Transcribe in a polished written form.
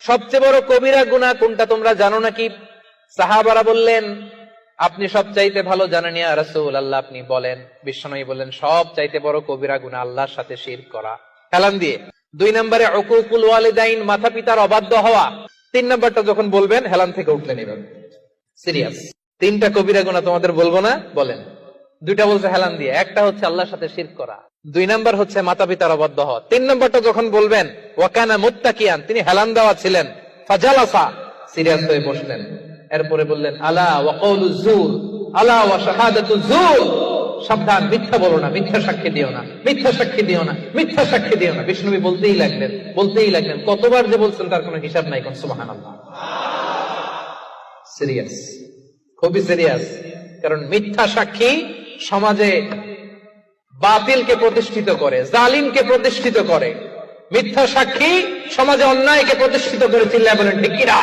সবচেয়ে বড় কবিরা গুনাহ কোনটা তোমরা জানো নাকি? সাহাবারা বললেন, আপনি সবচাইতে ভালো জানেন ইয়া রাসূলুল্লাহ, আপনি বলেন। বিশ্বনবী বললেন, সবচাইতে বড় কবিরা গুনাহ আল্লাহর সাথে শিরক করা। হেলান দিয়ে। 2 নম্বরে উকুকুল ওয়ালিদাইন, মাতা পিতার অবাধ্য হওয়া। 3 নম্বরটা যখন বলবেন হেলান থেকে উঠলেন এভাবে, সিরিয়াস। 3টা কবিরা গুনাহ তোমাদের বলবো না, বলেন। 2টা বলছে হেলান দিয়ে, একটা হচ্ছে আল্লাহর সাথে শিরক করা, 2 নম্বর হচ্ছে মাতা পিতার অবাধ্য হওয়া। 3 নম্বরটা যখন বলবেন, ওয়াকানা মুত্তাকিয়ান, তিনি হেলান দেওয়া ছিলেন, ফাজালাসা, সিরিয়াস হয়ে বসলেন। এরপরে বললেন, আলা ওয়া কওলুজ জুর, আলা ওয়া শাহাদাতুজ জুর, সাবধান, মিথ্যা বলো না, মিথ্যা সাক্ষী দিও না, মিথ্যা সাক্ষী দিও না, মিথ্যা সাক্ষী দিও না। বিষ্ণুবী বলতেই লাগলেন, কতবার যে বলছেন তার কোনো হিসাব নাই। কোন সুবহানাল্লাহ। সিরিয়াস, খুবই সিরিয়াস। কারণ মিথ্যা সাক্ষী সমাজে বাতিলকে প্রতিষ্ঠিত করে, জালিমকে প্রতিষ্ঠিত করে। মিথ্যা সাক্ষী সমাজে অন্যায়কে প্রতিষ্ঠিত করে। চিল্লায় বলেন ঠিক কিনা?